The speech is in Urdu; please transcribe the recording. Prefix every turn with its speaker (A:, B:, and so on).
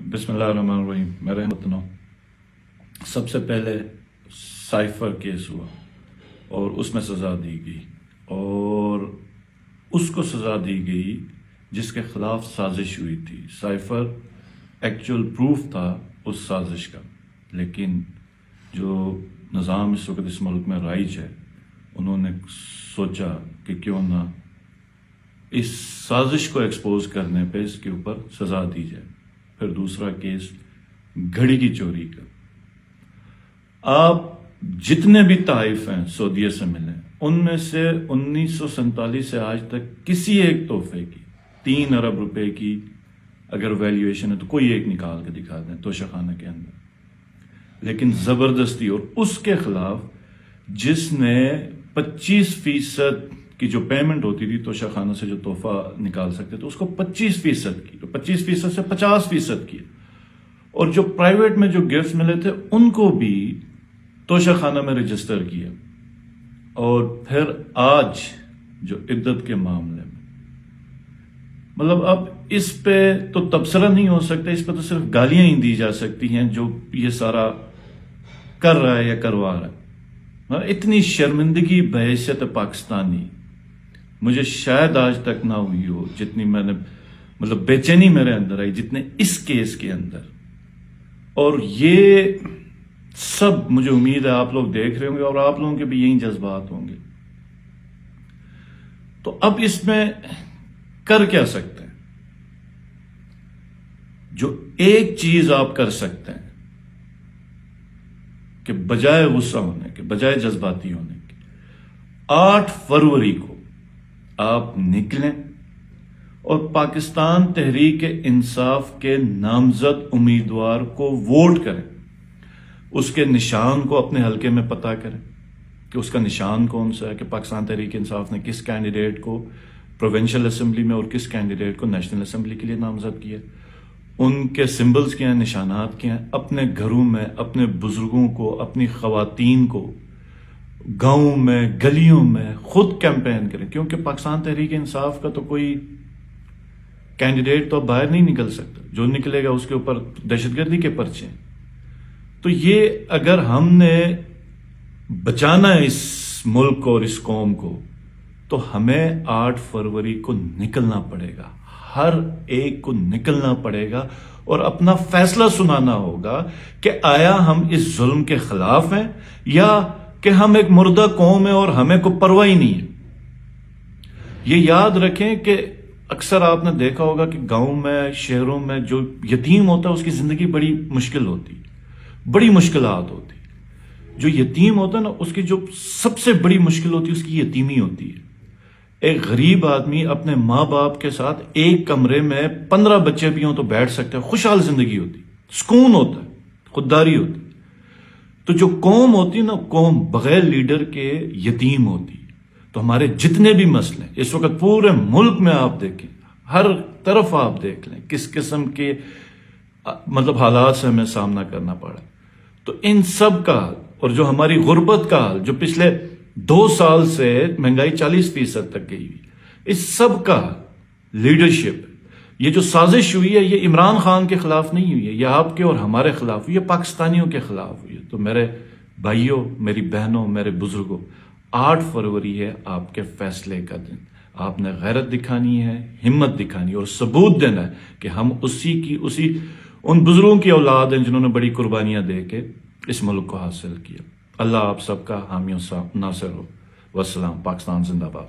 A: بسم اللہ الرحمن الرحیم. میرے وطنوں، سب سے پہلے سائفر کیس ہوا اور اس میں سزا دی گئی، اور اس کو سزا دی گئی جس کے خلاف سازش ہوئی تھی. سائفر ایکچوئل پروف تھا اس سازش کا، لیکن جو نظام اس وقت اس ملک میں رائج ہے انہوں نے سوچا کہ کیوں نہ اس سازش کو ایکسپوز کرنے پہ اس کے اوپر سزا دی جائے. پھر دوسرا کیس گھڑی کی چوری کا. آپ جتنے بھی تحائف ہیں سعودیہ سے ملے، ان میں سے 1947 سے آج تک کسی ایک تحفے کی 3 ارب روپے کی اگر ویلیویشن ہے تو کوئی ایک نکال کے دکھا دیں توشہ خانہ کے اندر. لیکن زبردستی، اور اس کے خلاف جس نے 25% کی جو پیمنٹ ہوتی تھی توشہ خانہ سے جو تحفہ نکال سکتے تو اس کو 25% کی، تو 25% سے 50% کی، اور جو پرائیویٹ میں جو گفٹ ملے تھے ان کو بھی توشہ خانہ میں رجسٹر کیا. اور پھر آج جو عدت کے معاملے میں، مطلب اب اس پہ تو تبصرہ نہیں ہو سکتا، اس پہ تو صرف گالیاں ہی دی جا سکتی ہیں جو یہ سارا کر رہا ہے یا کروا رہا ہے. اتنی شرمندگی بحیثیت پاکستانی مجھے شاید آج تک نہ ہوئی ہو، جتنی میں نے مطلب بے چینی میرے اندر آئی جتنے اس کیس کے اندر. اور یہ سب مجھے امید ہے آپ لوگ دیکھ رہے ہوں گے اور آپ لوگوں کے بھی یہی جذبات ہوں گے. تو اب اس میں کر کیا سکتے ہیں؟ جو ایک چیز آپ کر سکتے ہیں کہ بجائے غصہ ہونے کے، بجائے جذباتی ہونے کے، 8 فروری کو آپ نکلیں اور پاکستان تحریک انصاف کے نامزد امیدوار کو ووٹ کریں. اس کے نشان کو اپنے حلقے میں پتہ کریں کہ اس کا نشان کون سا ہے، کہ پاکستان تحریک انصاف نے کس کینڈیڈیٹ کو پروونشل اسمبلی میں اور کس کینڈیڈیٹ کو نیشنل اسمبلی کے لیے نامزد کیا. ان کے سمبلز کیا ہیں، نشانات کیا ہیں. اپنے گھروں میں اپنے بزرگوں کو، اپنی خواتین کو، گاؤں میں، گلیوں میں خود کیمپین کریں، کیونکہ پاکستان تحریک انصاف کا تو کوئی کینڈیڈیٹ تو باہر نہیں نکل سکتا. جو نکلے گا اس کے اوپر دہشت گردی کے پرچے ہیں. تو یہ اگر ہم نے بچانا ہے اس ملک کو اور اس قوم کو، تو ہمیں 8 فروری کو نکلنا پڑے گا. ہر ایک کو نکلنا پڑے گا اور اپنا فیصلہ سنانا ہوگا کہ آیا ہم اس ظلم کے خلاف ہیں یا کہ ہم ایک مردہ قوم ہیں اور ہمیں کوئی پرواہ ہی نہیں ہے. یہ یاد رکھیں کہ اکثر آپ نے دیکھا ہوگا کہ گاؤں میں، شہروں میں جو یتیم ہوتا ہے اس کی زندگی بڑی مشکل ہوتی، بڑی مشکلات ہوتی. جو یتیم ہوتا ہے نا، اس کی جو سب سے بڑی مشکل ہوتی ہے اس کی یتیمی ہوتی ہے. ایک غریب آدمی اپنے ماں باپ کے ساتھ ایک کمرے میں 15 بچے بھی ہوں تو بیٹھ سکتے ہیں، خوشحال زندگی ہوتی، سکون ہوتا ہے، خودداری ہوتی. تو جو قوم ہوتی ہے نا، قوم بغیر لیڈر کے یتیم ہوتی. تو ہمارے جتنے بھی مسئلے اس وقت پورے ملک میں آپ دیکھیں، ہر طرف آپ دیکھ لیں کس قسم کے مطلب حالات سے ہمیں سامنا کرنا پڑا. تو ان سب کا حل، اور جو ہماری غربت کا حل، جو پچھلے 2 سال سے مہنگائی 40% تک گئی ہوئی، اس سب کا لیڈرشپ. یہ جو سازش ہوئی ہے یہ عمران خان کے خلاف نہیں ہوئی ہے، یہ آپ کے اور ہمارے خلاف ہوئی ہے، پاکستانیوں کے خلاف ہوئی ہے. تو میرے بھائیوں، میری بہنوں، میرے بزرگوں، 8 فروری ہے آپ کے فیصلے کا دن. آپ نے غیرت دکھانی ہے، ہمت دکھانی ہے اور ثبوت دینا ہے کہ ہم اسی ان بزرگوں کی اولاد ہیں جنہوں نے بڑی قربانیاں دے کے اس ملک کو حاصل کیا. اللہ آپ سب کا حامی و ناصر ہو. والسلام. پاکستان زندہ باد.